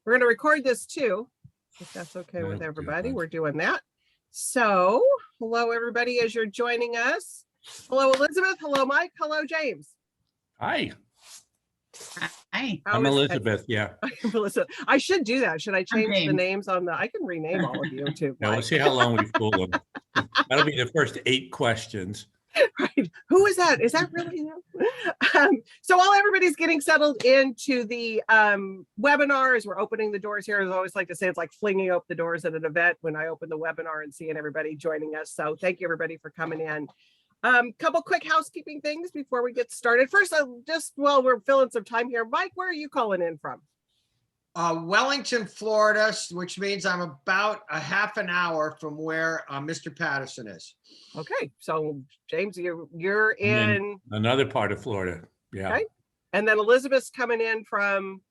We're going to record this too, if that's okay with everybody. We're doing that. So, hello everybody as you're joining us. Hello Elizabeth, hello Mike, hello James. Hi. Hi. I'm Elizabeth, yeah. Melissa, I should do that. Should I change the names on the, I can rename all of you too. Now we'll see how long we fool them. That'll be the first 8 questions. Right. Who is that? Is that really him? So while everybody's getting settled into the webinar, as we're opening the doors here, as I always like to say, it's like flinging open the doors at an event when I open the webinar and seeing everybody joining us. So thank you everybody for coming in. Couple quick housekeeping things before we get started. First, while we're filling some time here, Mike, where are you calling in from? Wellington, Florida, which means I'm about a half an hour from where Mr. Patterson is. Okay, so James, you're in another part of Florida. Yeah. Okay. And then Elizabeth's coming in from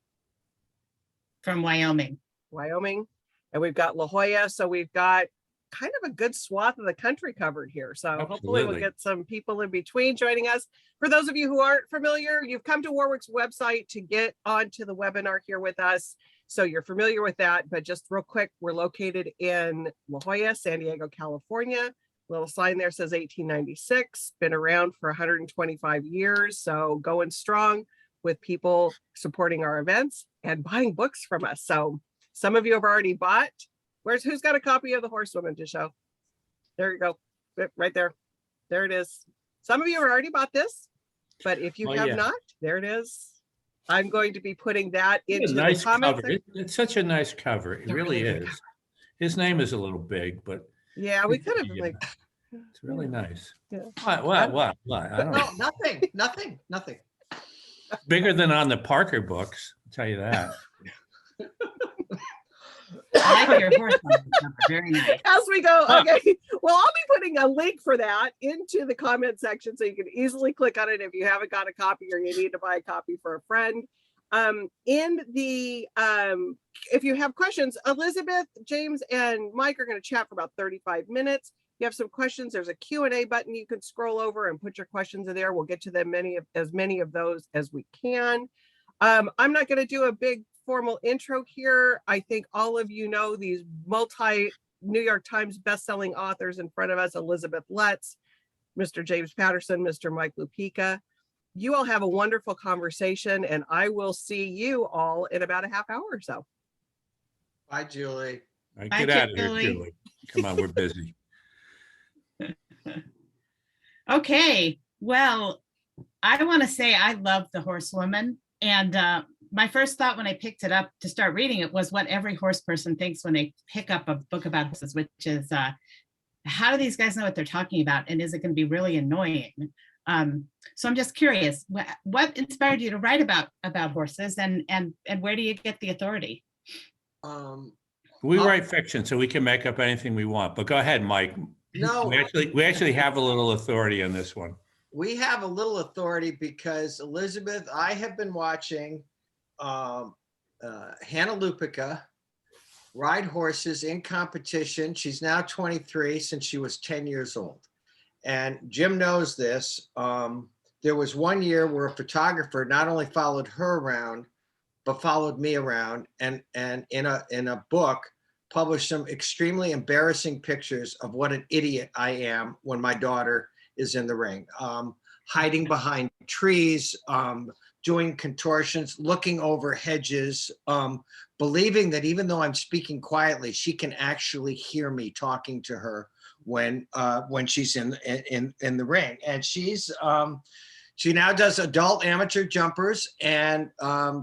Wyoming. Wyoming. And we've got La Jolla. So we've got kind of a good swath of the country covered here. So Absolutely. Hopefully we'll get some people in between joining us. For those of you who aren't familiar, you've come to Warwick's website to get onto the webinar here with us. So you're familiar with that, but just real quick, we're located in La Jolla, San Diego, California. Little sign there says 1896, been around for 125 years. So going strong with people supporting our events and buying books from us. So some of you have already bought. Who's got a copy of the Horsewoman to show? There you go, right there. There it is. Some of you have already bought this, but if you have not, there it is. I'm going to be putting that into the comments. It's such a nice cover. It really is. His name is a little big, but yeah, we could have like. It's really nice. Yeah. What? I don't know. Nothing. Bigger than on the Parker books, I'll tell you that. I like your horse. Very nice. As we go, okay. Well, I'll be putting a link for that into the comment section so you can easily click on it if you haven't got a copy or you need to buy a copy for a friend. If you have questions, Elizabeth, James, and Mike are going to chat for about 35 minutes. If you have some questions, there's a Q&A button you can scroll over and put your questions in there. We'll get to them as many of those as we can. I'm not going to do a big formal intro here. I think all of you know these multi-New York Times best-selling authors in front of us, Elizabeth Letts, Mr. James Patterson, Mr. Mike Lupica. You all have a wonderful conversation, and I will see you all in about a half hour or so. Bye, Julie. Right, get out of here, Julie. Come on, we're busy. Okay, well, I want to say I love The Horsewoman, and my first thought when I picked it up to start reading it was what every horse person thinks when they pick up a book about horses, which is how do these guys know what they're talking about, and is it going to be really annoying? So I'm just curious, what inspired you to write about horses, and where do you get the authority? We write fiction, so we can make up anything we want. But go ahead, Mike. No, we actually have a little authority on this one. We have a little authority because Elizabeth, I have been watching Hannah Lupica ride horses in competition. She's now 23 since she was 10 years old. And Jim knows this. There was one year where a photographer not only followed her around, but followed me around and in a book published some extremely embarrassing pictures of what an idiot I am when my daughter is in the ring, hiding behind trees, doing contortions, looking over hedges, believing that even though I'm speaking quietly, she can actually hear me talking to her when she's in the ring. And she now does adult amateur jumpers, and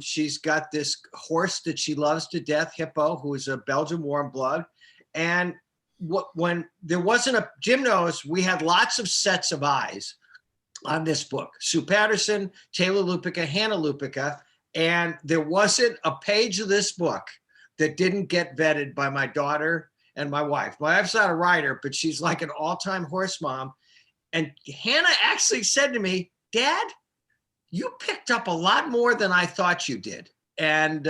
she's got this horse that she loves to death, Hippo, who is a Belgian warm blood. And when there wasn't a, Jim knows, we had lots of sets of eyes on this book. Sue Patterson, Taylor Lupica, Hannah Lupica, and there wasn't a page of this book that didn't get vetted by my daughter and my wife. My wife's not a writer, but she's like an all-time horse mom. And Hannah actually said to me, Dad, you picked up a lot more than I thought you did. And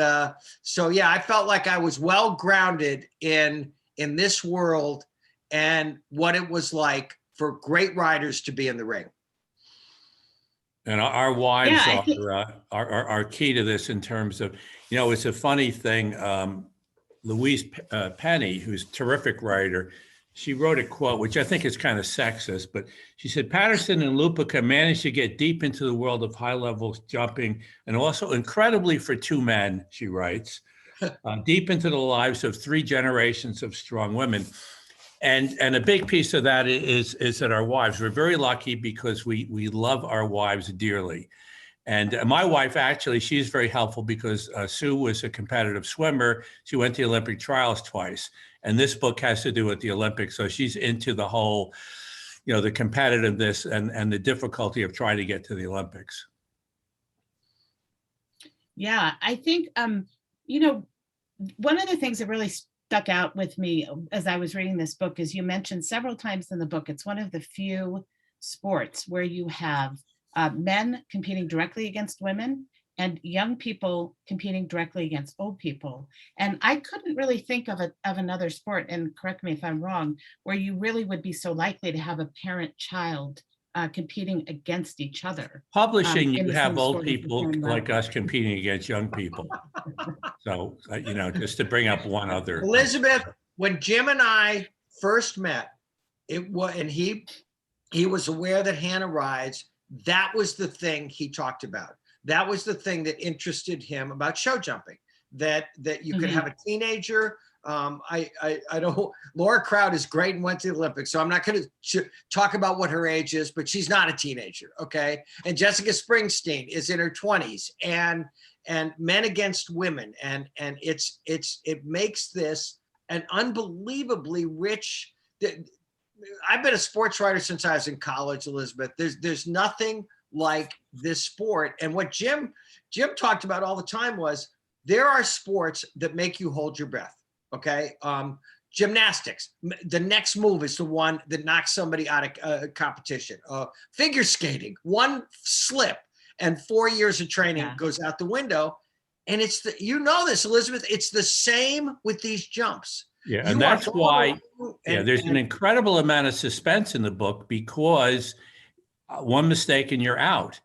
so, yeah, I felt like I was well grounded in this world and what it was like for great riders to be in the ring. And our wives Yeah, I think, are key to this in terms of, it's a funny thing. Louise Penny, who's a terrific writer, she wrote a quote, which I think is kind of sexist, but she said, Patterson and Lupica managed to get deep into the world of high-level jumping, and also incredibly for two men, she writes, deep into the lives of 3 generations of strong women. And a big piece of that is that our wives, we're very lucky because we love our wives dearly. And my wife, actually, she's very helpful because Sue was a competitive swimmer. She went to the Olympic trials twice. And this book has to do with the Olympics. So she's into the whole, the competitiveness and the difficulty of trying to get to the Olympics. yeah, I think, one of the things that really stuck out with me as I was reading this book is you mentioned several times in the book, it's one of the few sports where you have men competing directly against women and young people competing directly against old people. And I couldn't really think of another sport, and correct me if I'm wrong, where you really would be so likely to have a parent-child competing against each other. Publishing, in you the have same old sport at the people same like level. us competing against young people. So, just to bring up one other. Elizabeth, when Jim and I first met, it was, and he was aware that Hannah rides. That was the thing he talked about. That was the thing that interested him about show jumping. That you could have a teenager. I don't. Laura Crowd is great and went to the Olympics, so I'm not going to talk about what her age is, but she's not a teenager, okay? And Jessica Springsteen is in her 20s, and men against women, and it makes this an unbelievably rich. I've been a sports writer since I was in college, Elizabeth. There's nothing like this sport. And what Jim talked about all the time was there are sports that make you hold your breath. Okay. Gymnastics. The next move is the one that knocks somebody out of competition. Figure skating, one slip and 4 years of training goes out the window. And it's this, Elizabeth, it's the same with these jumps. Yeah, and that's why, there's an incredible amount of suspense in the book because one mistake and you're out.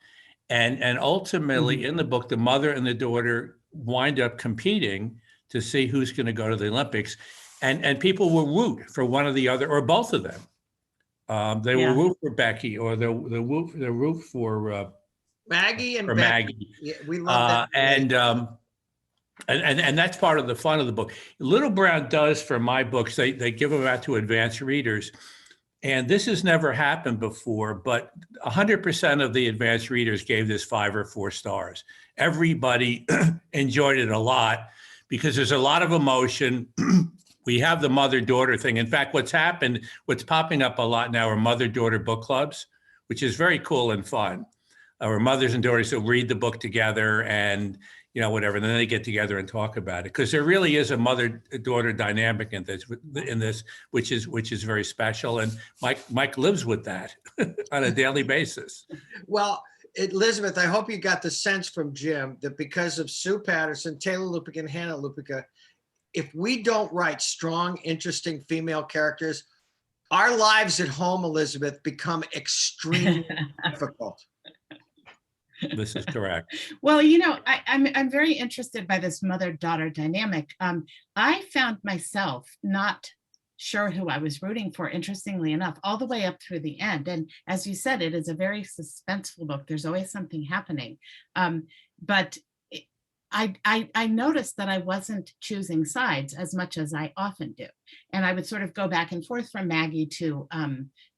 And ultimately in the book, the mother and the daughter wind up competing to see who's going to go to the Olympics. And people will root for one or the other or both of them. They will root for Becky or they'll root for Maggie and for Becky. Maggie. Yeah, we love that. And that's part of the fun of the book. Little Brown does for my books, they give them out to advanced readers. And this has never happened before, but 100% of the advanced readers gave this 5 or 4 stars. Everybody enjoyed it a lot because there's a lot of emotion. We have the mother-daughter thing. In fact, what's popping up a lot now are mother-daughter book clubs, which is very cool and fun. Where mothers and daughters will read the book together and whatever, and then they get together and talk about it. Because there really is a mother-daughter dynamic in this, which is very special. And Mike lives with that on a daily basis. Well, Elizabeth, I hope you got the sense from Jim that because of Sue Patterson, Taylor Lupica, and Hannah Lupica, if we don't write strong, interesting female characters, our lives at home, Elizabeth, become extremely difficult. This is correct. Well, I'm very interested by this mother-daughter dynamic. I found myself not sure who I was rooting for, interestingly enough, all the way up through the end. And as you said, it is a very suspenseful book. There's always something happening. But I noticed that I wasn't choosing sides as much as I often do. And I would sort of go back and forth from Maggie to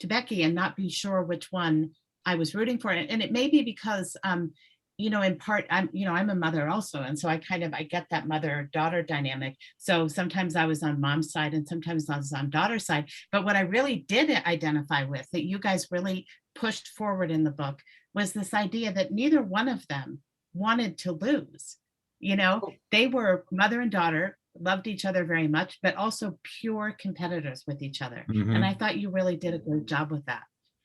Becky and not be sure which one I was rooting for it. And it may be because, in part, I'm a mother also. And so I get that mother-daughter dynamic. So sometimes I was on mom's side and sometimes I was on daughter's side. But what I really did identify with that you guys really pushed forward in the book was this idea that neither one of them wanted to lose. They were mother and daughter, loved each other very much, but also pure competitors with each other. Mm-hmm. And I thought you really did a great job with that.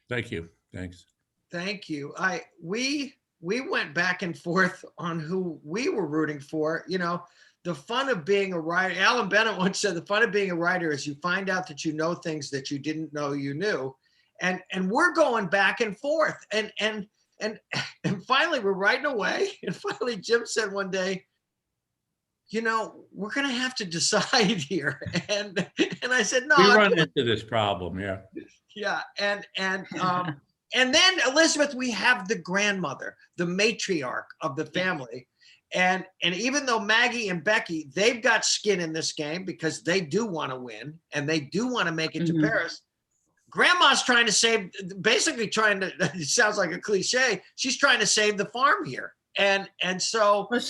Thank you. Thanks. Thank you. We went back and forth on who we were rooting for. The fun of being a writer, Alan Bennett once said, the fun of being a writer is you find out that you know things that you didn't know you knew. And we're going back and forth. And And finally we're riding away. And finally Jim said one day, you know, we're going to have to decide here. And I said, no. We run into this problem. Yeah. Yeah. And then Elizabeth, we have the grandmother, the matriarch of the family. And even though Maggie and Becky, they've got skin in this game because they do want to win and they do want to make it to Paris. Grandma's trying to save, basically trying to, it sounds like a cliche, she's trying to save the farm here. And so. Well,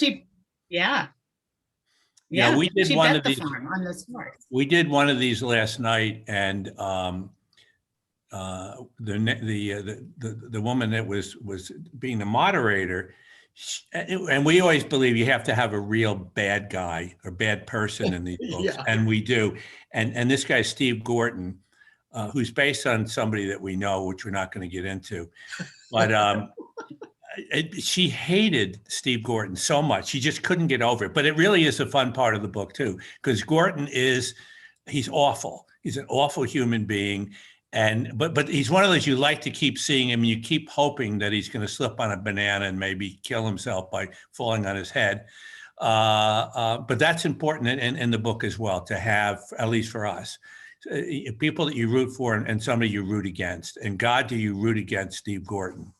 yeah, we did she one bet of the these. farm on this horse. We did one of these last night, and the woman that was being the moderator, and we always believe you have to have a real bad guy or bad person in these books, and we do. And this guy, Steve Gorton, who's based on somebody that we know, which we're not going to get into, but she hated Steve Gorton so much. She just couldn't get over it. But it really is a fun part of the book too, because Gorton he's awful. He's an awful human being. But he's one of those, you like to keep seeing him, and you keep hoping that he's going to slip on a banana and maybe kill himself by falling on his head. But that's important in the book as well, to have, at least for us, people that you root for and somebody you root against. And God, do you root against Steve Gorton?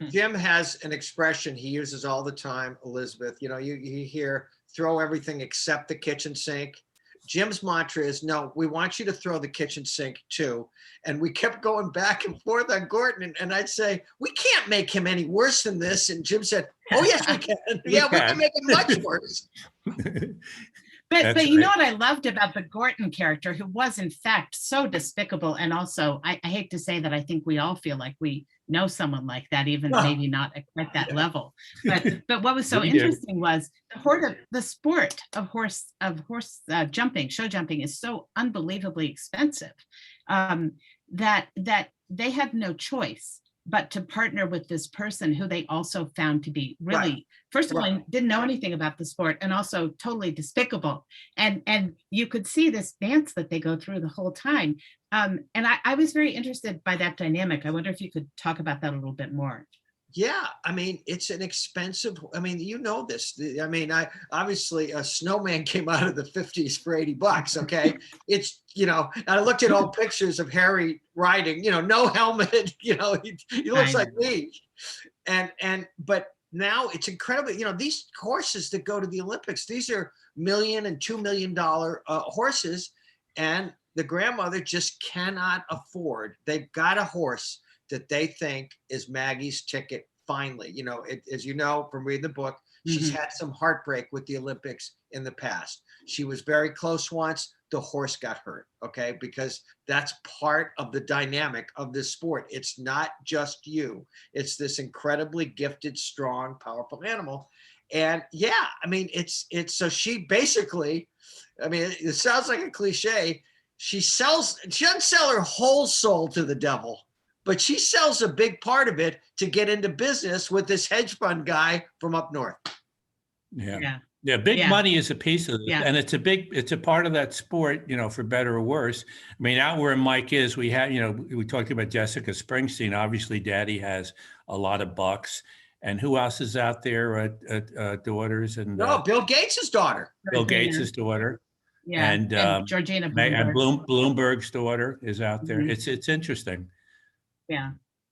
Jim has an expression he uses all the time, Elizabeth. You know, you hear throw everything except the kitchen sink. Jim's mantra is, no, we want you to throw the kitchen sink too. And we kept going back and forth on Gorton. And I'd say, we can't make him any worse than this. And Jim said, oh, yes, we can. We can make him much worse. But you know what I loved about the Gorton character, who was in fact so despicable. And also, I hate to say that I think we all feel like we know someone like that, even maybe not at quite that level. But what was so interesting was the sport of horse jumping, show jumping, is so unbelievably expensive that they had no choice but to partner with this person who they also found to be really, first of all, didn't know anything about the sport, and also totally despicable. And you could see this dance that they go through the whole time. And I was very interested by that dynamic. I wonder if you could talk about that a little bit more. Yeah, I mean, it's an expensive, I mean, you know this. I mean, obviously a snowman came out of the 50s for $80, okay? It's, you know, I looked at old pictures of Harry riding, you know, no helmet, you know, he looks like me. But now it's incredibly, you know, these horses that go to the Olympics, these are $1 million and $2 million horses, and the grandmother just cannot afford. They've got a horse that they think is Maggie's ticket finally. You know, as you know from reading the book, she's had some heartbreak with the Olympics in the past. She was very close once. The horse got hurt, okay? Because that's part of the dynamic of this sport. It's not just you. It's this incredibly gifted, strong, powerful animal. And yeah, I mean, it's so she basically, I mean, it sounds like a cliche. She doesn't sell her whole soul to the devil, but she sells a big part of it to get into business with this hedge fund guy from up north. Yeah. Big money is a piece of it. And it's a part of that sport, you know, for better or worse. I mean, out where Mike is, we have, you know, we talked about Jessica Springsteen. Obviously, Daddy has a lot of bucks. And who else is out there? Daughters and Bill Gates' daughter. Bill Gates' daughter. Yeah. And Georgina Bloomberg. And Bloomberg's daughter is out there. It's interesting. Yeah.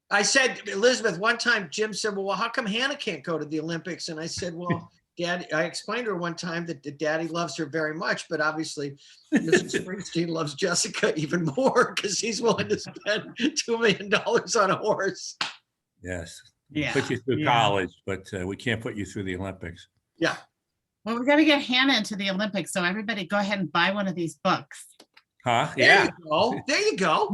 I said, Elizabeth, one time Jim said, well, how come Hannah can't go to the Olympics? And I said, well, Dad, I explained to her one time that Daddy loves her very much, but obviously Mr. Springsteen loves Jessica even more because he's willing to spend $2 million on a horse. Yes. Yeah. Put you through college, but we can't put you through the Olympics. Yeah. Well, we've got to get Hannah into the Olympics. So everybody go ahead and buy one of these books. Huh? There you go.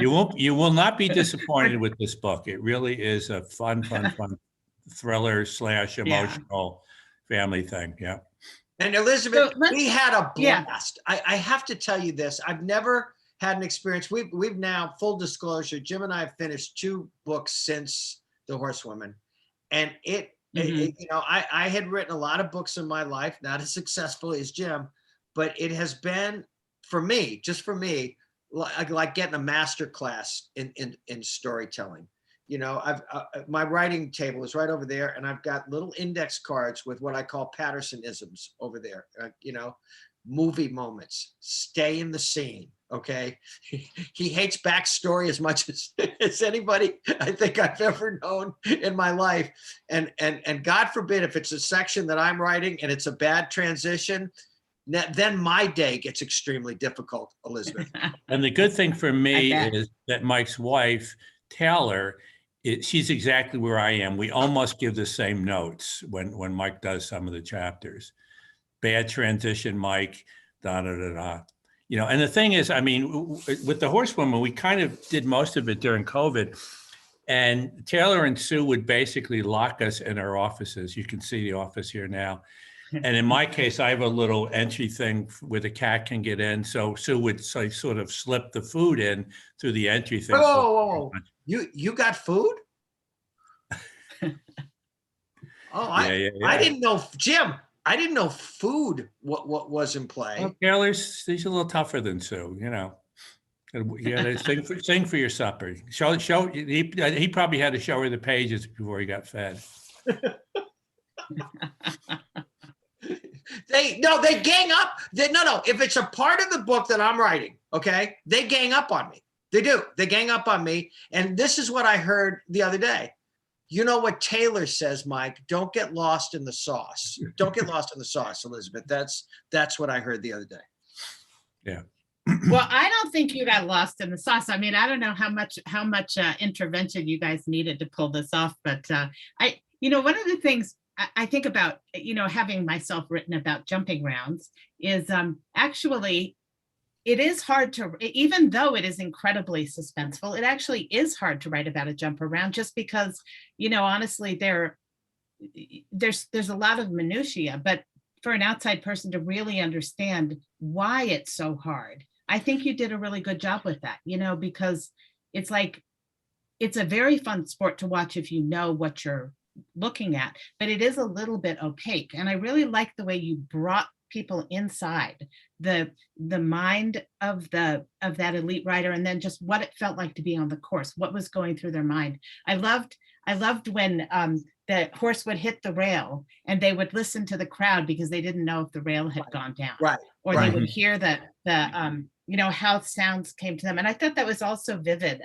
You will not be disappointed with this book. It really is a fun thriller / emotional family thing. Yeah. And Elizabeth, we had a blast. Yeah. I have to tell you this. I've never had an experience. We've now, full disclosure, Jim and I have finished 2 books since The Horsewoman. And you know, I had written a lot of books in my life, not as successfully as Jim, but it has been, for me, just for me, like getting a master class in storytelling. You know, my writing table is right over there, and I've got little index cards with what I call Patterson isms over there. You know, movie moments, stay in the scene. Okay, he hates backstory as much as anybody I think I've ever known in my life, and God forbid if it's a section that I'm writing and it's a bad transition, then my day gets extremely difficult, Elizabeth. And the good thing for me is that Mike's wife, Taylor, she's exactly where I am. We almost give the same notes when Mike does some of the chapters. Bad transition, Mike, da da da da. You know, and the thing is, I mean, with the Horsewoman, we kind of did most of it during COVID. And Taylor and Sue would basically lock us in our offices. You can see the office here now. And in my case, I have a little entry thing where the cat can get in. So Sue would sort of slip the food in through the entry thing. Whoa. You got food? I didn't know, Jim. I didn't know food what was in play. Well, Taylor's he's a little tougher than Sue, you know. You got to sing for your supper. He probably had to show her the pages before he got fed. They gang up. No. If it's a part of the book that I'm writing, okay, they gang up on me. They do. They gang up on me. And this is what I heard the other day. You know what Taylor says, Mike? Don't get lost in the sauce. Don't get lost in the sauce, Elizabeth. That's what I heard the other day. Yeah. Well, I don't think you got lost in the sauce. I mean, I don't know how much intervention you guys needed to pull this off, but one of the things I think about, having myself written about jumping rounds is actually it is hard to, even though it is incredibly suspenseful, it actually is hard to write about a jump around just because, honestly, there's a lot of minutia, but for an outside person to really understand why it's so hard, I think you did a really good job with that, because it's like, it's a very fun sport to watch if you know what you're looking at, but it is a little bit opaque. And I really like the way you brought people inside the mind of that elite rider, and then just what it felt like to be on the course, what was going through their mind. I loved when the horse would hit the rail and they would listen to the crowd because they didn't know if the rail had gone down, right? Or they would hear the how sounds came to them, and I thought that was also vivid.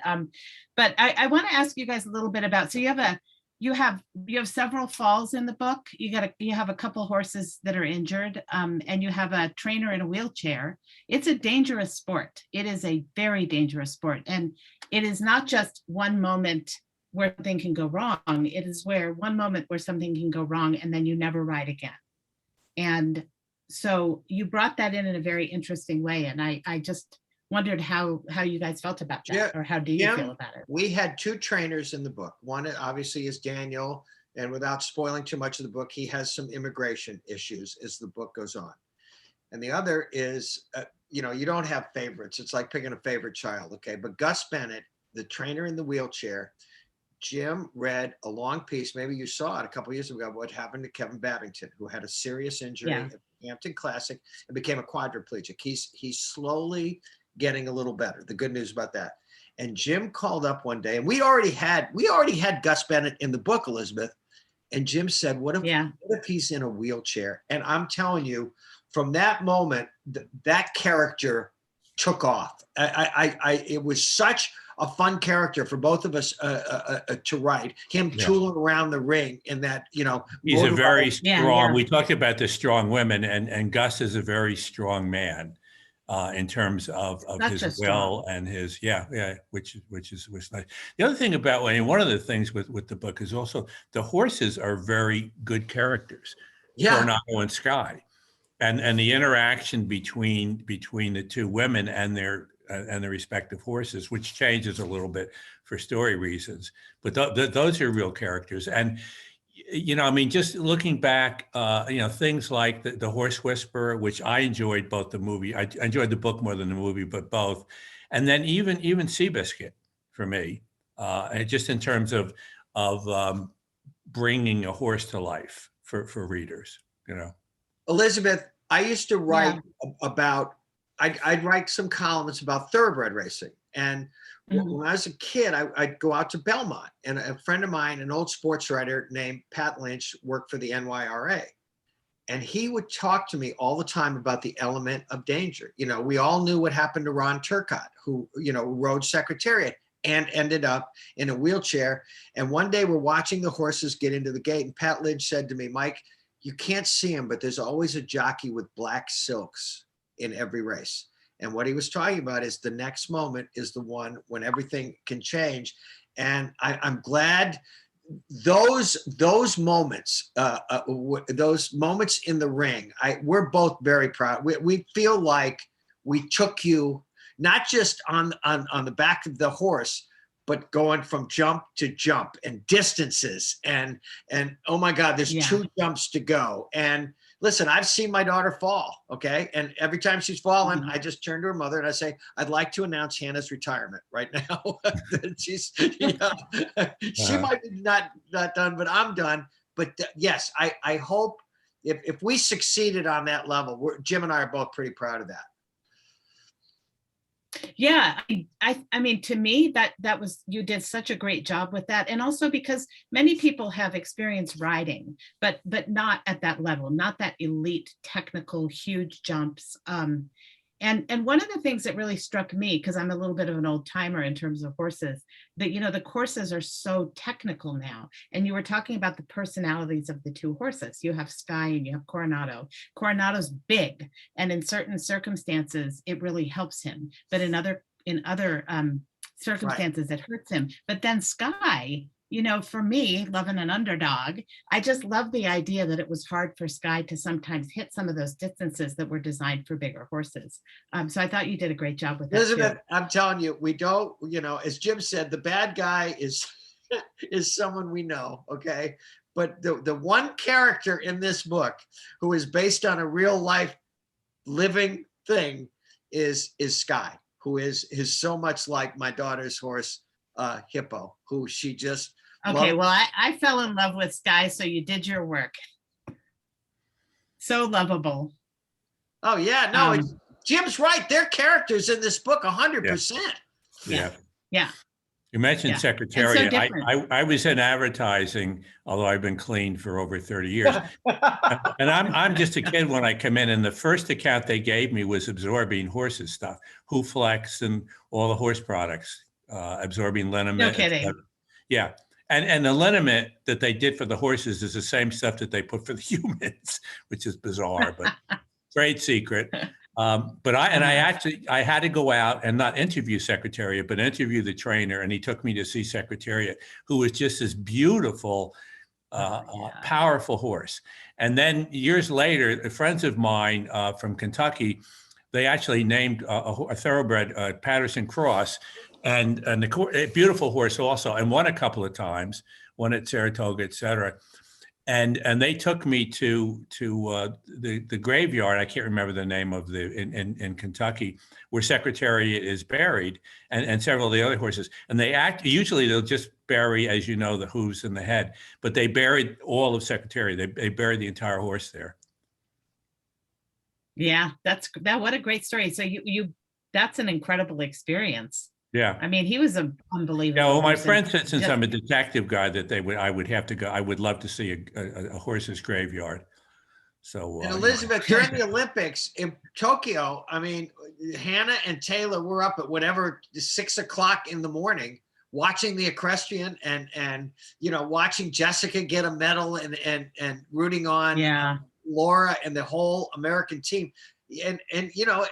But I want to ask you guys a little bit about, so you have several falls in the book. You have a couple horses that are injured, and you have a trainer in a wheelchair. It's a dangerous sport. It is a very dangerous sport, and it is not just one moment where something can go wrong. It is one moment where something can go wrong, and then you never ride again. And so you brought that in a very interesting way, and I just wondered how you guys felt about that, or how do you feel about it? We had two trainers in the book. One obviously is Daniel, and without spoiling too much of the book, he has some immigration issues as the book goes on. And the other is, you don't have favorites. It's like picking a favorite child, okay? But Gus Bennett, the trainer in the wheelchair, Jim read a long piece, maybe you saw it a couple of years ago, what happened to Kevin Babington, who had a serious injury at the Hampton Classic and became a quadriplegic. He's slowly getting a little better. The good news about that. And Jim called up one day, and we already had Gus Bennett in the book, Elizabeth. And Jim said, what if he's in a wheelchair? And I'm telling you, from that moment, that character took off. It was such a fun character for both of us to write. Him tooling around the ring in that, he's a very strong. We talked about the strong women, and Gus is a very strong man. In terms of his will and his which was nice. The other thing about, one of the things with the book is also the horses are very good characters. Coronado and Sky, and the interaction between the two women and their respective horses, which changes a little bit for story reasons, but those are real characters. And just looking back, things like the Horse Whisperer, which I enjoyed both the movie. I enjoyed the book more than the movie, but both. And then even Seabiscuit for me, and just in terms of bringing a horse to life for readers, Elizabeth, I used to write about, I'd write some columns about thoroughbred racing. And Mhm. when I was a kid, I'd go out to Belmont, and a friend of mine, an old sports writer named Pat Lynch, worked for the NYRA. And he would talk to me all the time about the element of danger. You know, we all knew what happened to Ron Turcotte, who, you know, rode Secretariat and ended up in a wheelchair. And one day we're watching the horses get into the gate, and Pat Lynch said to me, Mike, you can't see him, but there's always a jockey with black silks in every race. And what he was talking about is the next moment is the one when everything can change. And I'm glad those moments, those moments in the ring, we're both very proud. We feel like we took you not just on the back of the horse, but going from jump to jump and distances and oh my God, there's 2 jumps to go. And listen, I've seen my daughter fall, okay? And every time she's fallen, I just turn to her mother and I say, I'd like to announce Hannah's retirement right now. She's, you know, she might be not done, but I'm done. But yes, I hope if we succeeded on that level, Jim and I are both pretty proud of that. Yeah, I mean, to me, that was, you did such a great job with that. And also because many people have experience riding, but not at that level, not that elite, technical, huge jumps. And one of the things that really struck me, because I'm a little bit of an old timer in terms of horses, that, you know, the courses are so technical now. And you were talking about the personalities of the 2 horses. You have Sky and you have Coronado. Coronado's big, and in certain circumstances, it really helps him. But in other circumstances, it hurts him. But then Sky, you know, for me, loving an underdog, I just love the idea that it was hard for Sky to sometimes hit some of those distances that were designed for bigger horses. So I thought you did a great job with that. Elizabeth, too. I'm telling you, we don't, you know, as Jim said, the bad guy is someone we know, okay? But the one character in this book who is based on a real life living thing is Sky, who is so much like my daughter's horse, Hippo, who she just Okay, well, I fell in love with Sky, so you did your work. So lovable. Oh yeah, no, Jim's right. They're characters in this book, 100%. Yeah. You mentioned Secretariat. So different. I was in advertising, although I've been clean for over 30 years. And I'm just a kid when I come in, and the first account they gave me was absorbing horses stuff, Hooflex and all the horse products, absorbing liniment. No kidding. Yeah. And the liniment that they did for the horses is the same stuff that they put for the humans, which is bizarre, but great secret. But I had to go out and not interview Secretariat, but interview the trainer. And he took me to see Secretariat, who was just this beautiful, powerful horse. And then years later, friends of mine from Kentucky, they actually named a thoroughbred Patterson Cross, and a beautiful horse also, and won a couple of times, won at Saratoga, et cetera. And they took me to the graveyard. I can't remember the name of in Kentucky, where Secretariat is buried, and several of the other horses. And usually they'll just bury, as you know, the hooves and the head, but they buried all of Secretariat. They buried the entire horse there. Yeah, what a great story. So that's an incredible experience. Yeah. I mean, he was an unbelievable. Yeah, well, my person. friend said, since I'm a detective guy, that I would have to go. I would love to see a horse's graveyard. So, and Elizabeth, during the Olympics in Tokyo, I mean, Hannah and Taylor were up at whatever 6 o'clock in the morning, watching the equestrian and you know, watching Jessica get a medal and rooting on Laura and the whole American team. And you know,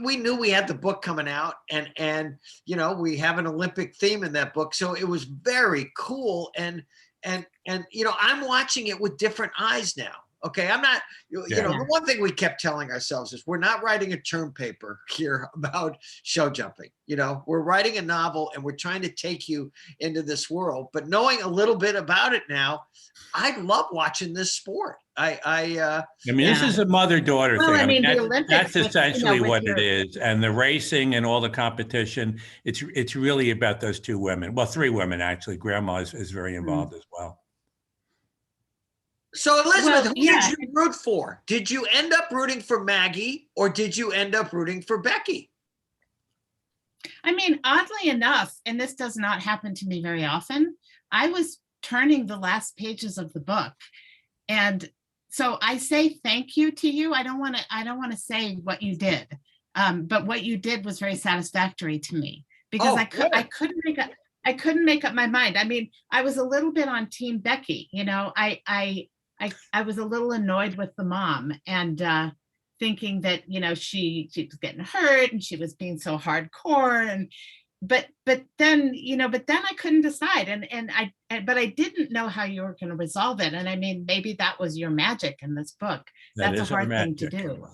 we knew we had the book coming out, and you know, we have an Olympic theme in that book, so it was very cool. And you know, I'm watching it with different eyes now. Okay, I'm not, you know, the one thing we kept telling ourselves is we're not writing a term paper here about show jumping. You know, we're writing a novel and we're trying to take you into this world. But knowing a little bit about it now, I love watching this sport. I mean, this is a mother-daughter thing. I mean, that's essentially what it is. And the racing and all the competition, it's really about those 2 women. Well, 3 women, actually. Grandma is very involved as well. So Elizabeth, who did you root for? Did you end up rooting for Maggie, or did you end up rooting for Becky? I mean, oddly enough, and this does not happen to me very often, I was turning the last pages of the book. And so I say thank you to you. I don't want to say what you did. But what you did was very satisfactory to me because I couldn't make up my mind. I mean, I was a little bit on Team Becky, you know, I was a little annoyed with the mom and thinking that, you know, she was getting hurt and she was being so hardcore and but then I couldn't decide but I didn't know how you were going to resolve it. And I mean, maybe that was your magic in this book. That's a hard thing to do.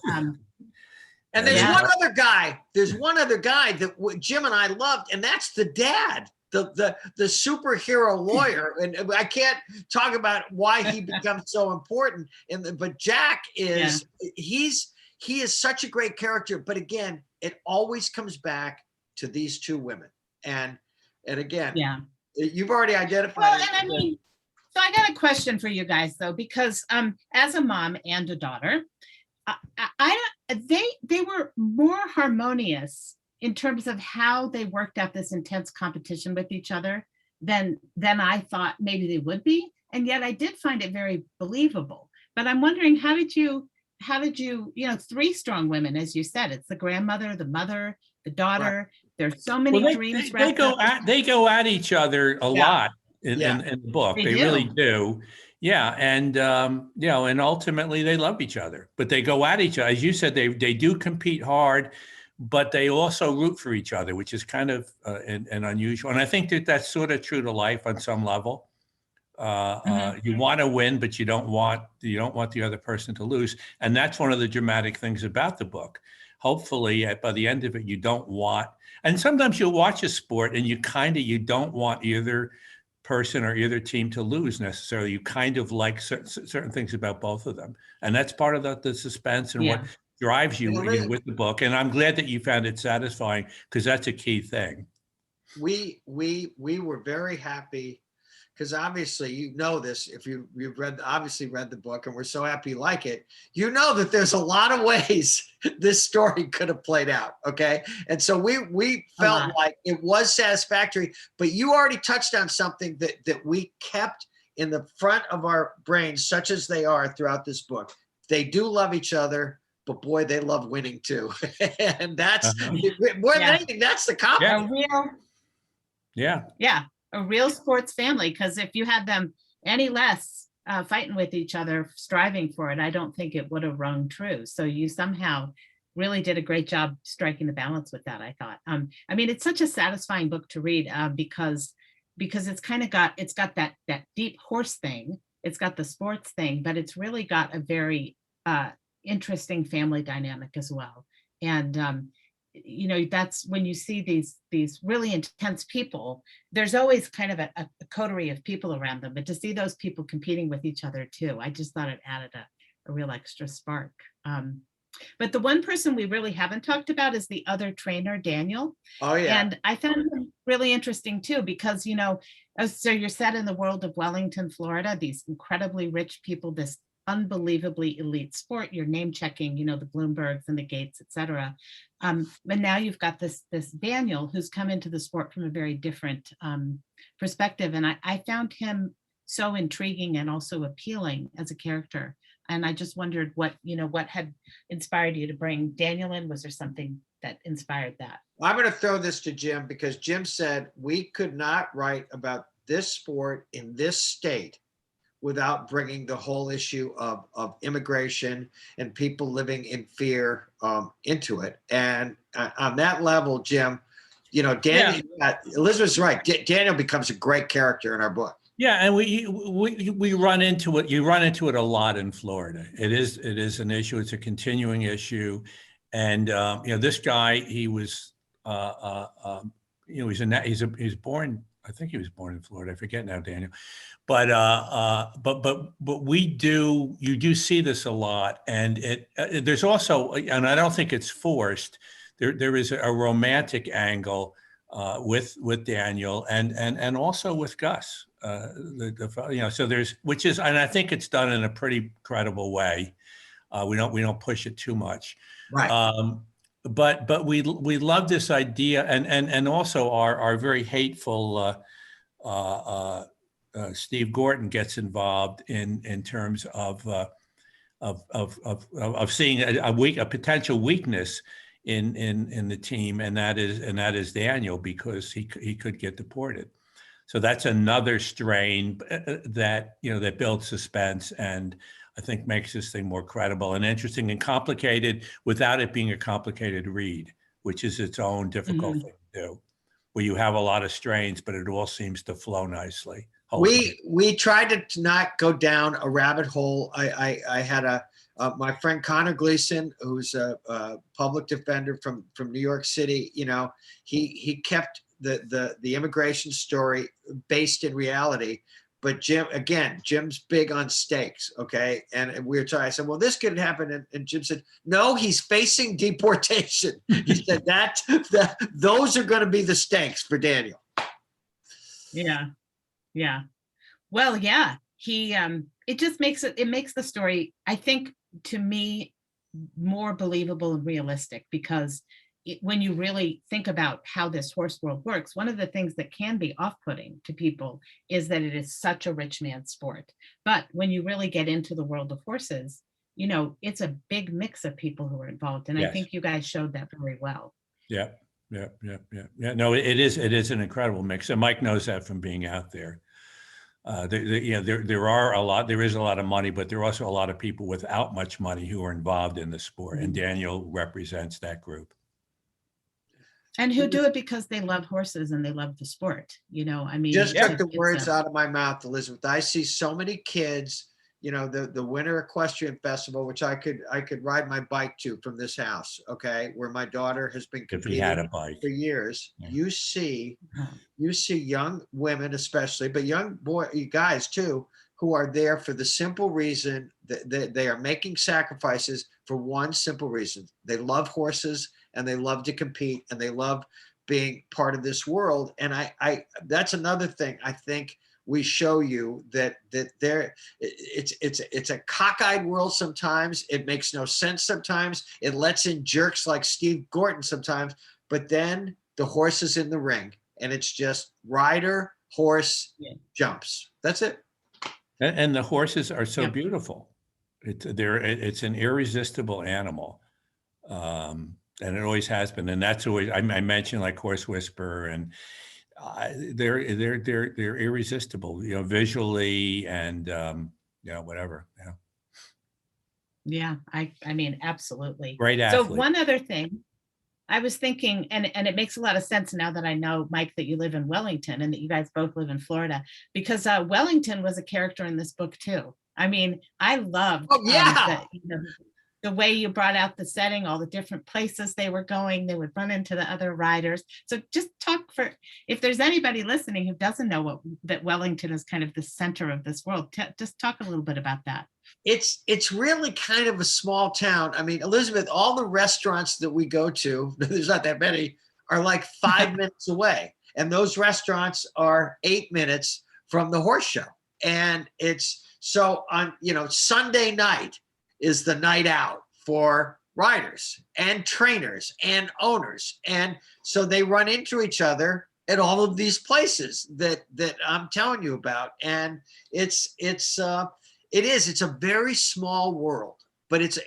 And there's one other guy. There's one other guy that Jim and I loved, and that's the dad, the superhero lawyer. And I can't talk about why he becomes so important. But Jack is he is such a great character. But again, it always comes back to these two women. And again, you've already identified. Well, and I mean, so I got a question for you guys though, because as a mom and a daughter, they were more harmonious in terms of how they worked out this intense competition with each other than I thought maybe they would be. And yet I did find it very believable. But I'm wondering, how did you, you know, three strong women, as you said, it's the grandmother, the mother, the daughter. Right. There's so many dreams. They go at each other a lot in the book. They really do. Yeah. And, you know, and ultimately they love each other, but they go at each other. As you said, they do compete hard, but they also root for each other, which is kind of an unusual. And I think that's sort of true to life on some level. You want to win, but you don't want the other person to lose. And that's one of the dramatic things about the book. Hopefully by the end of it, you don't want, and sometimes you'll watch a sport and you don't want either person or either team to lose necessarily. You kind of like certain things about both of them. And that's part of the suspense and what drives you with the book. And I'm glad that you found it satisfying because that's a key thing. We were very happy because obviously, you know this, if you've obviously read the book, and we're so happy you like it, you know that there's a lot of ways this story could have played out, okay? And so we felt like it was satisfactory, but you already touched on something that we kept in the front of our brains, such as they are throughout this book. They do love each other, but boy, they love winning too. And that's, more than anything, that's the compliment. A real sports family, because if you had them any less fighting with each other, striving for it, I don't think it would have rung true. So you somehow really did a great job striking the balance with that, I thought. I mean, it's such a satisfying book to read because it's kind of got that deep horse thing. It's got the sports thing, but it's really got a very interesting family dynamic as well. And you know, that's when you see these really intense people, there's always kind of a coterie of people around them, but to see those people competing with each other too, I just thought it added a real extra spark. But the one person we really haven't talked about is the other trainer, Daniel. Oh yeah. And I found him really interesting too, because, you know, so you're set in the world of Wellington, Florida, these incredibly rich people, this unbelievably elite sport, you're name checking, you know, the Bloombergs and the Gates, et cetera. But now you've got this Daniel who's come into the sport from a very different perspective. And I found him so intriguing and also appealing as a character. And I just wondered what had inspired you to bring Daniel in? Was there something that inspired that? I'm going to throw this to Jim because Jim said we could not write about this sport in this state without bringing the whole issue of immigration and people living in fear into it. And on that level, Jim, you know, Daniel, Elizabeth's right. Daniel becomes a great character in our book. Yeah, and we run into it. You run into it a lot in Florida. It is an issue. It's a continuing issue, and you know, this guy, he was, you know, he's born. I think he was born in Florida. I forget now, Daniel. But you do see this a lot, and there's also, and I don't think it's forced. There is a romantic angle with Daniel and also with Gus. You know, so there's, which is, and I think it's done in a pretty credible way. We don't push it too much. Right. but we love this idea, and also our very hateful Steve Gorton gets involved in terms of seeing a potential weakness in the team, and that is Daniel, because he could get deported. So that's another strain that that builds suspense, and I think makes this thing more credible and interesting and complicated without it being a complicated read, which is its own difficult thing to do, where you have a lot of strains, but it all seems to flow nicely. We tried to not go down a rabbit hole. I had my friend Connor Gleason, who's a public defender from New York City. He kept the immigration story based in reality. But Jim's big on stakes, okay? And we were talking, I said, well, this could happen. And Jim said, no, he's facing deportation. He said that those are going to be the stakes for Daniel. Yeah. Yeah. Well, yeah, it just makes the story, I think, to me, more believable and realistic, because when you really think about how this horse world works, one of the things that can be off-putting to people is that it is such a rich man's sport. But when you really get into the world of horses, it's a big mix of people who are involved. And yes. I think you guys showed that very well. Yeah. No, it is an incredible mix. And Mike knows that from being out there. There is a lot of money, but there are also a lot of people without much money who are involved in the sport. And Daniel represents that group. And who do it because they love horses and they love the sport. Just took the words out of my mouth, Elizabeth. I see so many kids, the Winter Equestrian Festival, which I could ride my bike to from this house, okay, where my daughter has been competing for years. Yeah. You see young women especially, but young guys too, who are there for the simple reason that they are making sacrifices for one simple reason. They love horses and they love to compete and they love being part of this world. And I that's another thing I think we show you, that it's a cockeyed world sometimes. It makes no sense sometimes. It lets in jerks like Steve Gorton sometimes, but then the horse is in the ring and it's just rider, horse, jumps. That's it. And the horses are so beautiful. It's an irresistible animal. And it always has been. And that's always, I mentioned like Horse Whisperer, and they're irresistible, visually and, whatever. Yeah, I mean, absolutely. Great athlete. So one other thing I was thinking, and it makes a lot of sense now that I know, Mike, that you live in Wellington and that you guys both live in Florida, because Wellington was a character in this book too. I mean, I loved the way you brought out the setting, all the different places they were going. They would run into the other riders. So just if there's anybody listening who doesn't know that Wellington is kind of the center of this world, just talk a little bit about that. It's really kind of a small town. I mean, Elizabeth, all the restaurants that we go to, there's not that many, are like 5 minutes away. And those restaurants are 8 minutes from the horse show. And it's so on, Sunday night is the night out for riders and trainers and owners. And so they run into each other at all of these places that I'm telling you about. And it's a very small world, but it's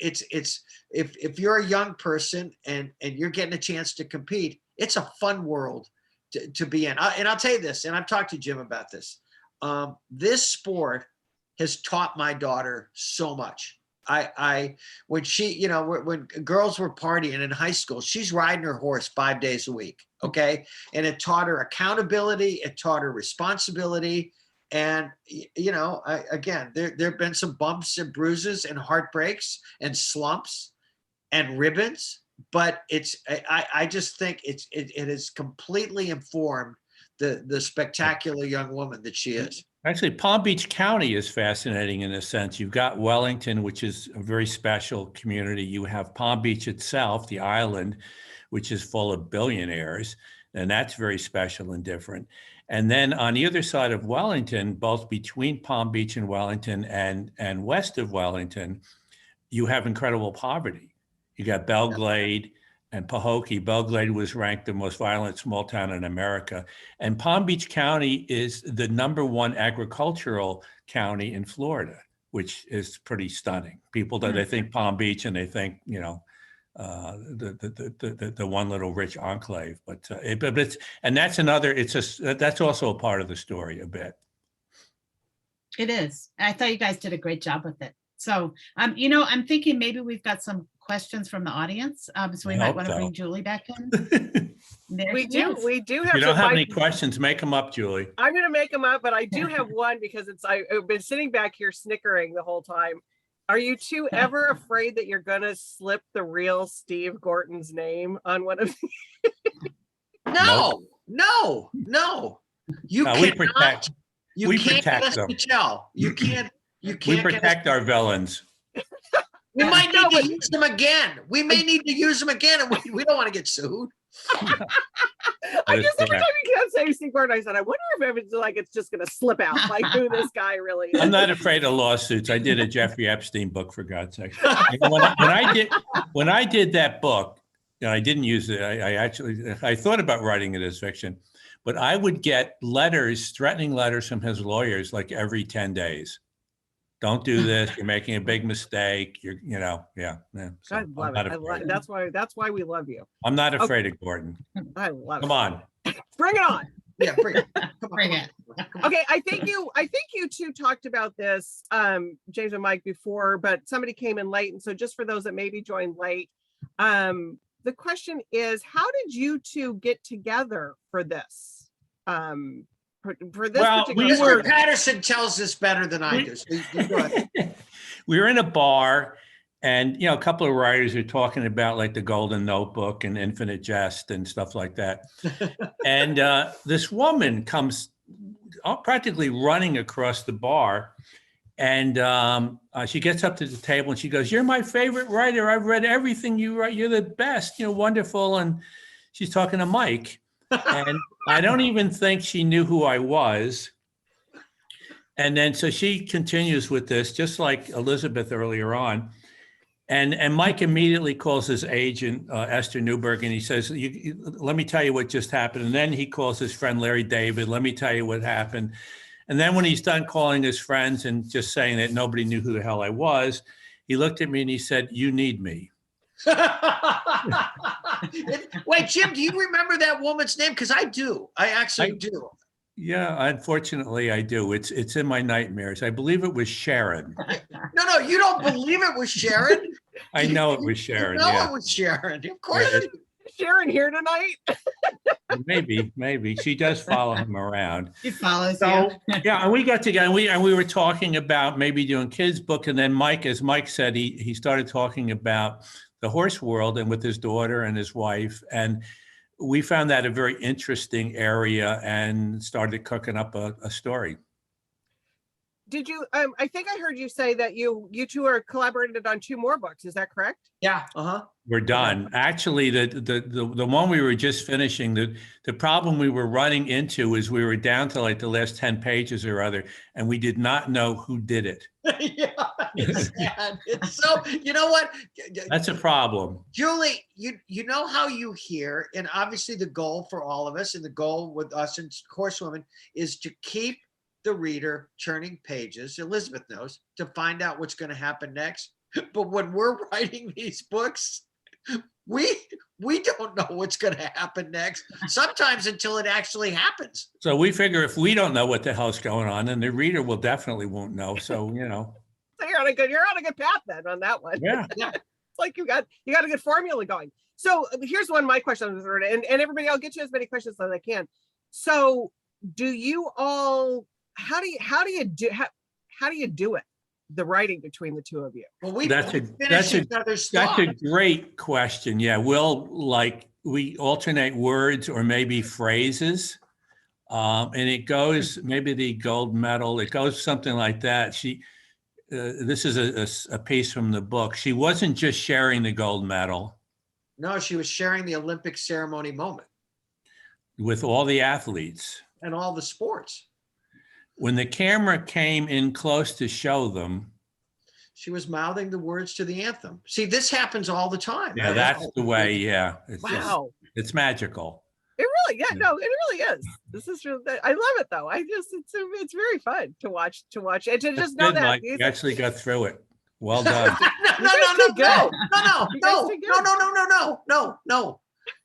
if you're a young person and you're getting a chance to compete, it's a fun world to be in. And I'll tell you this, and I've talked to Jim about this. This sport has taught my daughter so much. When girls were partying in high school, she's riding her horse 5 days a week. Okay. And it taught her accountability. It taught her responsibility. And, again, there've been some bumps and bruises and heartbreaks and slumps and ribbons, but I just think it has completely informed the spectacular young woman that she is. Actually, Palm Beach County is fascinating in a sense. You've got Wellington, which is a very special community. You have Palm Beach itself, the island, which is full of billionaires, and that's very special and different. And then on the other side of Wellington, both between Palm Beach and Wellington and west of Wellington, you have incredible poverty. You got Belglade, and Pahokee. Belgrade was ranked the most violent small town in America. And Palm Beach County is the #1 agricultural county in Florida, which is pretty stunning. People that they think Palm Beach and they think, you know, the one little rich enclave, but it's, and that's another, that's also a part of the story a bit. It is. I thought you guys did a great job with it. So, you know, I'm thinking maybe we've got some questions from the audience. So we might want to bring Julie back in. We do have. If you don't have any questions, make them up, Julie. I'm going to make them up, but I do have one because I've been sitting back here snickering the whole time. Are you two ever afraid that you're going to slip the real Steve Gorton's name on one of these? No. You we cannot. protect. You We can't protect get us them. to tell. You can't. We protect our villains. We might need to use them again. We may need to use them again, and we don't want to get sued. I guess every time you can't say Steve Gordon, I said, I wonder if it's like it's just going to slip out, like who this guy really is. I'm not afraid of lawsuits. I did a Jeffrey Epstein book, for God's sake. When I did that book, you know, I didn't use it. I thought about writing it as fiction, but I would get letters, threatening letters from his lawyers, like every 10 days. Don't do this. You're making a big mistake. So I love it. That's why we love you. I'm not afraid of Gordon. I love it. Come on. Bring it on. Yeah, bring it. Bring it. Okay, I think you two talked about this, James and Mike, before, but somebody came in late, and so just for those that maybe joined late, the question is, how did you two get together for this? For this particular Patterson tells us better than I do. So go ahead. We were in a bar, and you know, a couple of writers are talking about like the Golden Notebook and Infinite Jest and stuff like that. And this woman comes practically running across the bar, and she gets up to the table and she goes, "You're my favorite writer. I've read everything you write. You're the best. You know, wonderful." And she's talking to Mike. And I don't even think she knew who I was. And then so she continues with this, just like Elizabeth earlier on. And Mike immediately calls his agent, Esther Newberg, and he says, let me tell you what just happened. And then he calls his friend Larry David, let me tell you what happened. And then when he's done calling his friends and just saying that nobody knew who the hell I was, he looked at me and he said, "You need me." Wait, Jim, do you remember that woman's name? Because I do. I actually do. Yeah, unfortunately, I do. It's in my nightmares. I believe it was Sharon. No, you don't believe it was Sharon? I know it was Sharon. It was Sharon. Of course. Is Sharon here tonight? Maybe she does follow him around. She follows So you. yeah, and we got together and we were talking about maybe doing kids' book, and then Mike, as Mike said, he started talking about the horse world and with his daughter and his wife, and we found that a very interesting area and started cooking up a story. Did you? I think I heard you say that you two are collaborated on 2 more books. Is that correct? Yeah. We're done. Actually, the one we were just finishing, the problem we were running into is we were down to like the last 10 pages or other, and we did not know who did it. Yeah, it's sad. It's so, you know what? That's a problem. Julie, you know how you hear, and obviously the goal for all of us, and the goal with us and Horsewoman, is to keep the reader churning pages, Elizabeth knows, to find out what's going to happen next. But when we're writing these books, we don't know what's going to happen next, sometimes until it actually happens. So we figure if we don't know what the hell's going on, then the reader will definitely won't know. So, you know. So you're on a good path then on that one. Yeah. It's like you got a good formula going. So here's one of my questions, and everybody, I'll get you as many questions as I can. So do you all, how do you do it? The writing between the two of you? Well, that's a great question. Yeah, we alternate words or maybe phrases, and it goes maybe the gold medal. It goes something like that. This is a piece from the book. She wasn't just sharing the gold medal. No, she was sharing the Olympic ceremony moment with all the athletes and all the sports. When the camera came in close to show them, she was mouthing the words to the anthem. See, this happens all the time. Yeah, that's the way. Yeah. Wow. It's magical. It really, yeah, no, it really is. This is really, I love it though. It's very fun to watch and to just know Good, that Mike. these You actually got through it. Well done. No.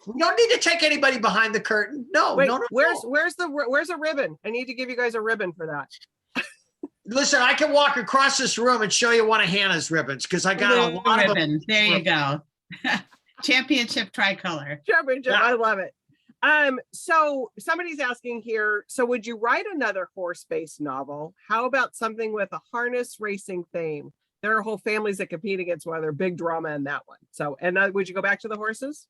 We don't need to take anybody behind the curtain. No, Wait, no. where's a ribbon? I need to give you guys a ribbon for that. Listen, I can walk across this room and show you one of Hannah's ribbons because I got a lot of them. Ribbon. There you go. Championship tricolor. Championship, Yeah. I love it. So somebody's asking here, so would you write another horse-based novel? How about something with a harness racing theme? There are whole families that compete against one other, big drama in that one. So, and would you go back to the horses?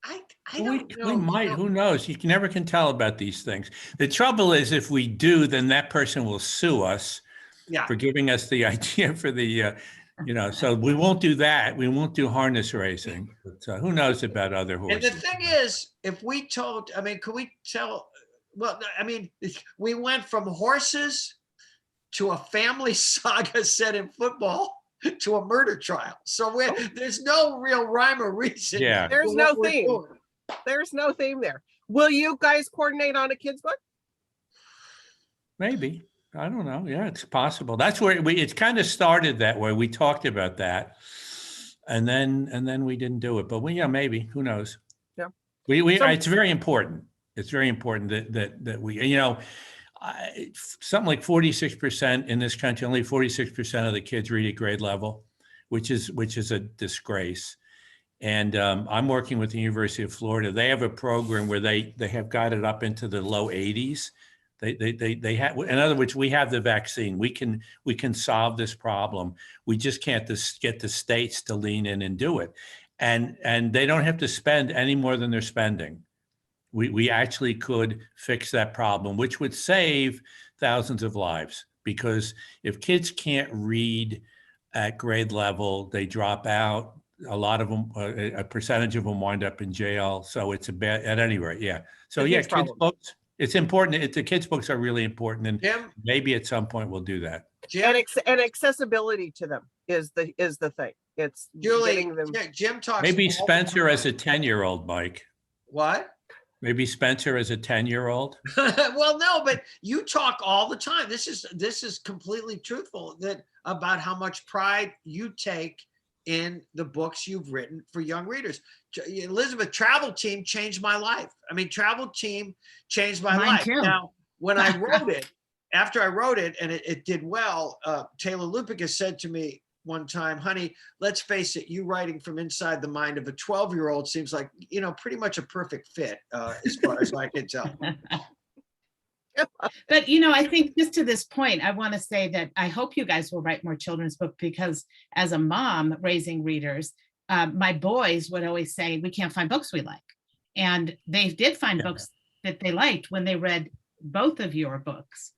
I don't know. We might, who knows? You never can tell about these things. The trouble is if we do, then that person will sue us Yeah. for giving us the idea for the, so we won't do that. We won't do harness racing. But who knows about other And horses? the thing is, if we told, could we tell, we went from horses to a family saga set in football to a murder trial. So there's no real rhyme or reason. Yeah. There's no theme. There's no theme there. Will you guys coordinate on a kid's book? Maybe. I don't know. Yeah, it's possible. That's where it's kind of started that way. We talked about that. And then we didn't do it. But maybe. Who knows? Yeah. It's very important. It's very important that we, something like 46% in this country, only 46% of the kids read at grade level, which is a disgrace. And I'm working with the University of Florida. They have a program where they have got it up into the low 80s. They have, in other words, we have the vaccine. We can solve this problem. We just can't get the states to lean in and do it. And they don't have to spend any more than they're spending. We actually could fix that problem, which would save thousands of lives. Because if kids can't read at grade level, they drop out. A lot of them, a percentage of them wind up in jail. So it's at any rate, yeah. So yeah, kids books. It's important. The kids' books are really important, and maybe at some point we'll do that. And accessibility to them is the thing. It's Julie, getting them. Jim talks. Maybe Spencer as a 10-year-old, Mike. What? Maybe Spencer as a 10-year-old. Well, no, but you talk all the time. This is completely truthful about how much pride you take in the books you've written for young readers. Elizabeth, Travel Team changed my life. Travel Team changed my life. Too. Now, when I wrote it, after I wrote it and it did well, Taylor Lupica said to me one time, honey, let's face it, you writing from inside the mind of a 12-year-old seems like, pretty much a perfect fit as far as I can tell. But, I think just to this point, I want to say that I hope you guys will write more children's books, because as a mom raising readers, my boys would always say, we can't find books we like. And they did find books that they liked when they read both of your books.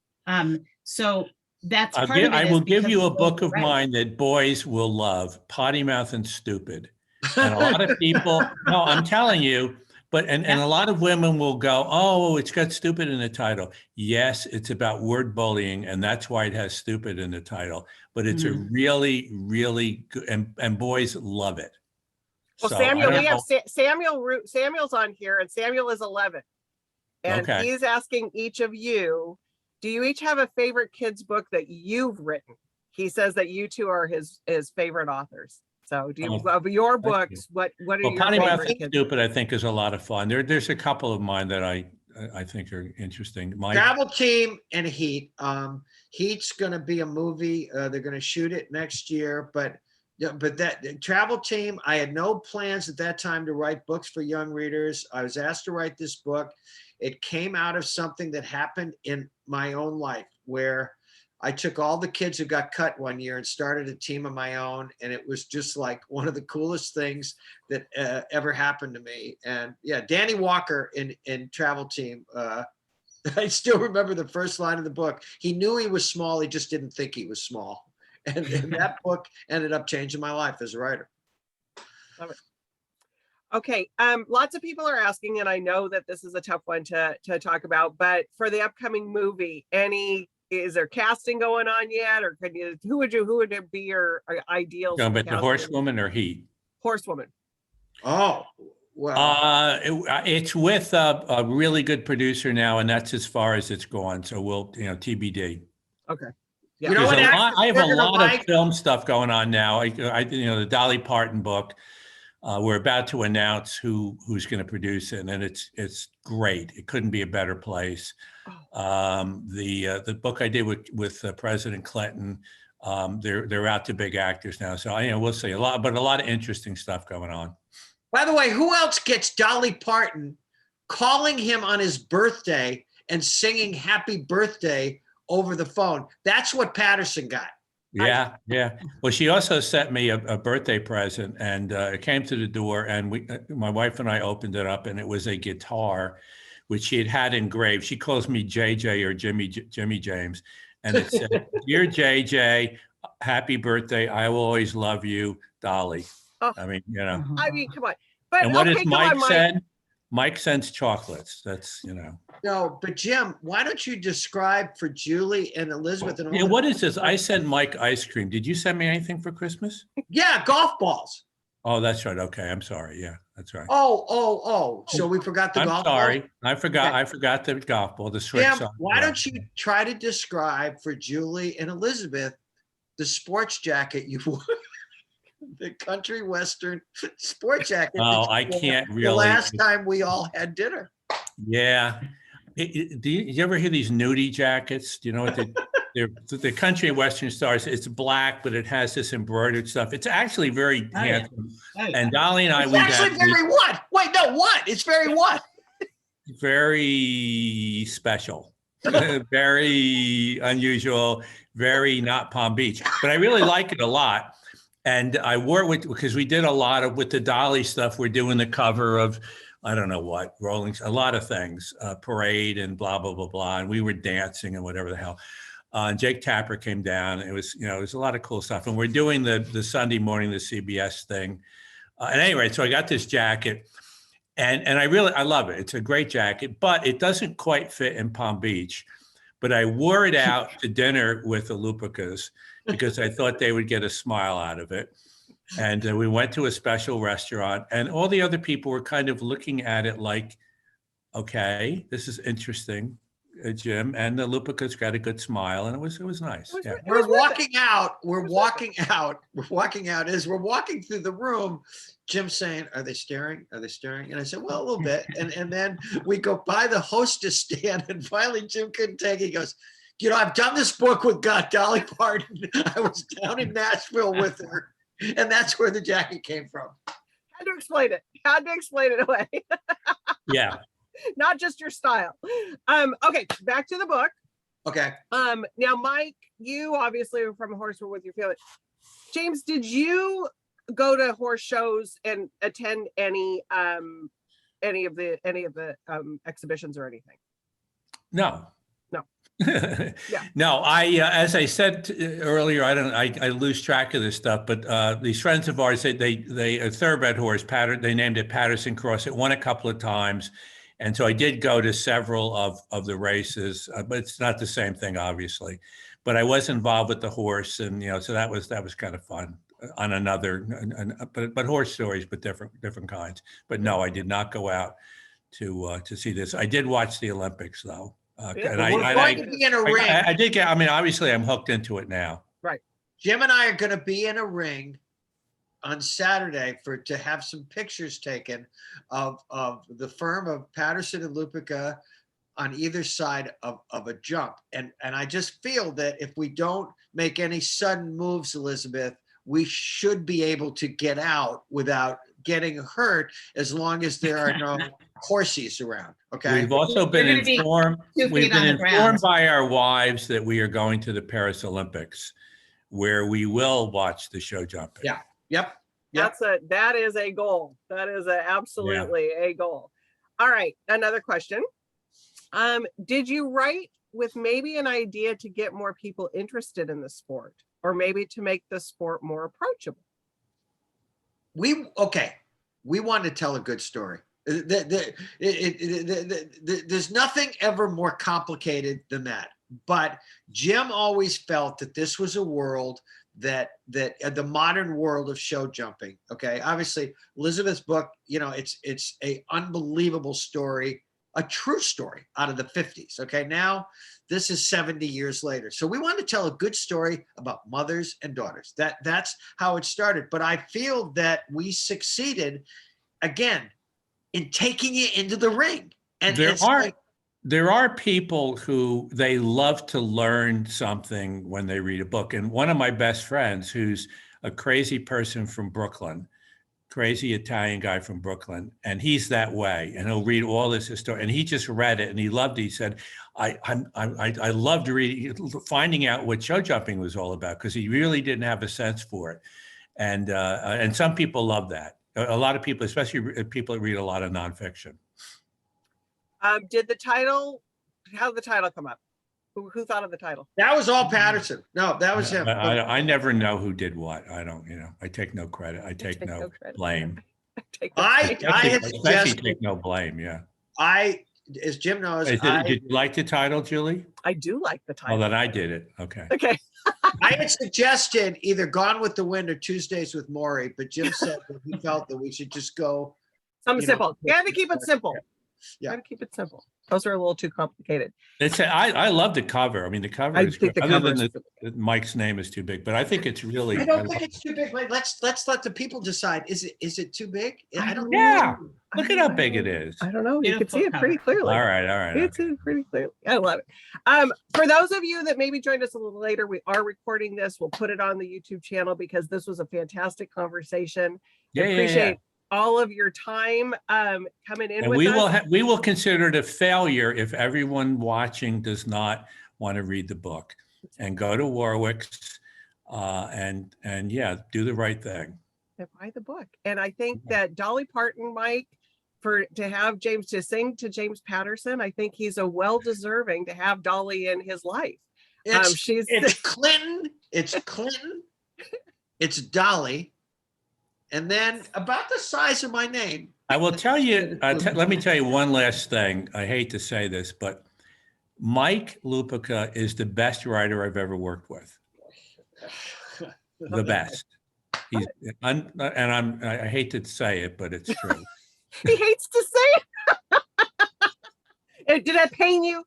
So that's part of it. I will give you a book of mine that boys will love, Potty Mouth and Stupid. And a lot of people, no, I'm telling you, and a lot of women will go, oh, it's got stupid in the title. Yes, it's about word bullying, and that's why it has stupid in the title. But it's a really, really good, and boys love it. Well, So, Samuel, we have Samuel's on here, and Samuel is 11. And he's asking each of you, do you each have a favorite kids book that you've written? He says that you two are his favorite authors. So do you of your books, what are your Potty Mouth favorite and Stupid, I think, is a lot of fun. There's a couple of mine that I think are interesting. Travel Team and Heat. Heat's going to be a movie. They're going to shoot it next year, but that Travel Team, I had no plans at that time to write books for young readers. I was asked to write this book. It came out of something that happened in my own life, where I took all the kids who got cut one year and started a team of my own. And it was just like one of the coolest things that ever happened to me. And yeah, Danny Walker in Travel Team, I still remember the first line of the book. He knew he was small. He just didn't think he was small. And that book ended up changing my life as a writer. Love it. Okay, lots of people are asking, and I know that this is a tough one to talk about, but for the upcoming movie, any is there casting going on yet, or who would it be your ideals? Going for with the casting? Horsewoman or Heat? Horsewoman. Oh, well, It's with a really good producer now, and that's as far as it's gone. So we'll, TBD. Okay. you know There's what? a lot, actress I have a you're gonna lot like? of film stuff going on now. The Dolly Parton book. We're about to announce who's going to produce it, and it's great. It couldn't be a better place. The book I did with President Clinton, they're out to big actors now. So we'll see a lot of interesting stuff going on. By the way, who else gets Dolly Parton calling him on his birthday and singing happy birthday over the phone? That's what Patterson got. Yeah. Well, she also sent me a birthday present, and it came to the door, and my wife and I opened it up, and it was a guitar, which she had engraved. She calls me JJ or Jimmy James, and it said, "Dear JJ, happy birthday. I will always love you, Dolly." Oh. I mean, come on. But And what okay, does Mike come on, send? Mike sends chocolates. That's, No, but Jim, why don't you describe for Julie and Elizabeth and all the- what is this? I sent Mike ice cream. Did you send me anything for Christmas? Yeah, golf balls. Oh, that's right. Okay. I'm sorry. Yeah, that's right. Oh. So we forgot the I'm golf sorry. ball? I forgot. Okay. I forgot the golf ball. The switch. Jim, why don't you try to describe for Julie and Elizabeth the sports jacket you wore? The country western sport jacket. that Oh, you I wore can't The really. last time we all had dinner. Yeah. Do you ever hear these nudie jackets? Do you know what they're the country and western stars? It's black, but it has this embroidered stuff. It's actually very handsome. And Dolly and I, It's we actually got very what? Wait, no, what? It's very what? very special, very unusual, very not Palm Beach. But I really like it a lot. And I wore it because we did a lot with the Dolly stuff. We're doing the cover of, I don't know what, a lot of things, Parade and blah, blah, blah, blah. And we were dancing and whatever the hell. And Jake Tapper came down. It was, it was a lot of cool stuff. And we're doing the Sunday morning, the CBS thing. And anyway, so I got this jacket and I love it. It's a great jacket, but it doesn't quite fit in Palm Beach. But I wore it out to dinner with the Lupicas because I thought they would get a smile out of it. And we went to a special restaurant, and all the other people were kind of looking at it like, okay, this is interesting, Jim. And the Lupicas got a good smile, and it was nice. Yeah. We're walking out. As we're walking through the room, Jim's saying, "Are they staring? Are they staring?" And I said, "Well, a little bit." And then we go by the hostess stand, and finally Jim couldn't take it. He goes, "I've done this book with Dolly Parton. I was down in Nashville with her." And that's where the jacket came from. Had to explain it away. Yeah. Not just your style. Okay, back to the book. Okay. Now, Mike, you obviously are from Horsewoman with your family. James, did you go to horse shows and attend any of the exhibitions or anything? No. Yeah. No, as I said earlier, I lose track of this stuff, but these friends of ours, they a thoroughbred horse, they named it Patterson Cross. It won a couple of times. And so I did go to several of the races, but it's not the same thing, obviously. But I was involved with the horse, and so that was kind of fun on another, but horse stories, but different kinds. But no, I did not go out to see this. I did watch the Olympics though. And we're going to be in a ring. I did get. I mean, obviously, I'm hooked into it now. Right. Jim and I are going to be in a ring on Saturday to have some pictures taken of the firm of Patterson and Lupica on either side of a jump. And I just feel that if we don't make any sudden moves, Elizabeth, we should be able to get out without getting hurt as long as there are no horses around. Okay. We've also been informed. We've been informed by our wives that we are going to the Paris Olympics, where we will watch the show jumping. Yeah. Yep. That is a goal. That is absolutely a goal. All right. Another question. Did you write with maybe an idea to get more people interested in the sport, or maybe to make the sport more approachable? We want to tell a good story. There's nothing ever more complicated than that. But Jim always felt that this was a world that the modern world of show jumping. Okay. Obviously Elizabeth's book, you know, it's a unbelievable story, a true story out of the 50s. Okay. Now this is 70 years later. So we wanted to tell a good story about mothers and daughters. That's how it started. But I feel that we succeeded again in taking it into the ring. And there are people who they love to learn something when they read a book. And one of my best friends, who's a crazy person from Brooklyn, crazy Italian guy from Brooklyn, and he's that way. And he'll read all this history. And he just read it and he loved it. He said, I loved finding out what show jumping was all about, because he really didn't have a sense for it. And some people love that. A lot of people, especially people that read a lot of nonfiction. Did the title, how did the title come up? Who thought of the title? That was all Patterson. No, that was him. I never know who did what. I don't, I take no credit. I take no blame. I had suggested, take no blame. Yeah. As Jim knows, did you like the title, Julie? I do like the title. Oh, then I did it. Okay. Okay. I had suggested either Gone with the Wind or Tuesdays with Maury, but Jim said that he felt that we should just go. Something simple. You have to keep it simple. Yeah. Gotta keep it simple. Those are a little too complicated. I love the cover. I mean, the cover is great. Other than Mike's name is too big, but I think it's really. I don't think it's too big. Let's let the people decide. Is it too big? I don't know. Yeah. Look at how big it is. I don't know. You can see it pretty clearly. All right. You can see it pretty clearly. I love it. For those of you that maybe joined us a little later, we are recording this. We'll put it on the YouTube channel because this was a fantastic conversation. Yeah, appreciate all of your time coming in. And with us. We will consider it a failure if everyone watching does not want to read the book, and go to Warwick's and do the right thing. And buy the book. And I think that Dolly Parton, Mike, to have James to sing to James Patterson, I think he's a well-deserving to have Dolly in his life. It's Clinton. It's Clinton. It's Dolly. And then about the size of my name. I will tell you, let me tell you one last thing. I hate to say this, but Mike Lupica is the best writer I've ever worked with. The best. I hate to say it, but it's true. He hates to say it. Did that pain you?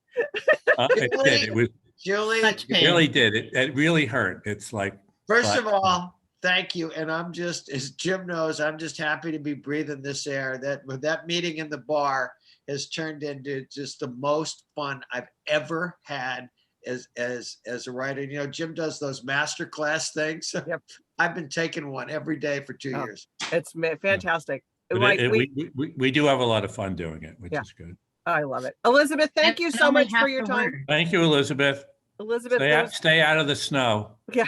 It did. It was Julie. It really did. It really hurt. It's like. First of all, thank you. And I'm just, as Jim knows, I'm just happy to be breathing this air. That meeting in the bar has turned into just the most fun I've ever had as a writer. You know, Jim does those masterclass things. Yep. I've been taking one every day for 2 years. It's fantastic. We do have a lot of fun doing it, which is good. I love it. Elizabeth, thank you so much for your time. Thank you, Elizabeth. Stay out of the snow. Yeah.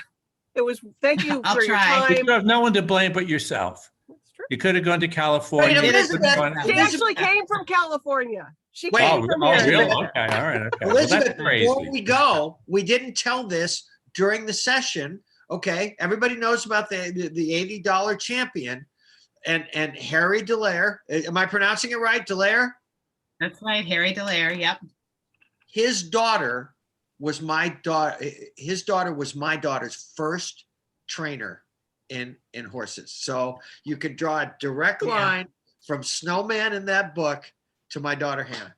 Thank you for your time. You have no one to blame but yourself. That's true. You could have gone to California. She actually came from California. She came from here. Really? Okay, all right. Okay. Elizabeth, before we go, we didn't tell this during the session. Okay, everybody knows about the $80 champion and Harry Dallaire. Am I pronouncing it right, Dallaire? That's right, Harry Dallaire. Yep. His daughter was my daughter. His daughter was my daughter's first trainer in horses. So you could draw a direct line from Snowman in that book to my daughter Hannah.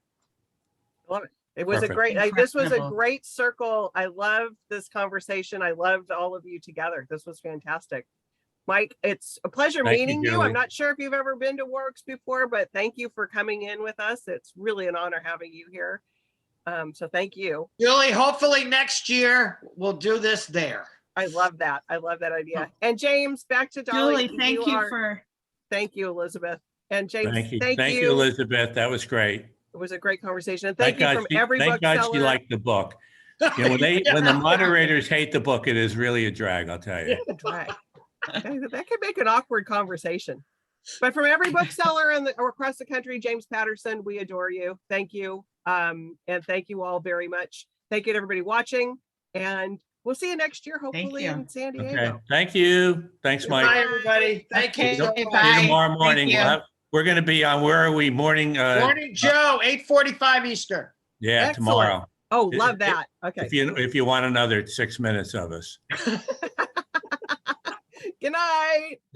Love it. It was Perfect. a great. This was a great circle. I loved this conversation. I loved all of you together. This was fantastic. Mike, it's a pleasure meeting you. I'm not sure if you've ever been to Warwick's before, but thank you for coming in with us. It's really an honor having you here. So thank you. Julie, hopefully next year we'll do this there. I love that. I love that idea. And James, back to Dolly. Julie, thank you, Elizabeth. And James, thank you, Elizabeth. That was great. It was a great conversation. And thank you from every bookseller. Thank God you liked the book. You know, when the moderators hate the book, it is really a drag, I'll tell you. A drag. That could make an awkward conversation. But from every bookseller or across the country, James Patterson, we adore you. Thank you. And thank you all very much. Thank you to everybody watching. And we'll see you next year, hopefully in San Diego. Okay. Thank you. Thanks, Mike. Bye, everybody. Thank you. Bye. See you tomorrow morning. We're going to be on, where are we? Morning Joe, 8:45 Eastern. Yeah, Excellent. tomorrow. Oh, love that. Okay. If you want another 6 minutes of us. Good night.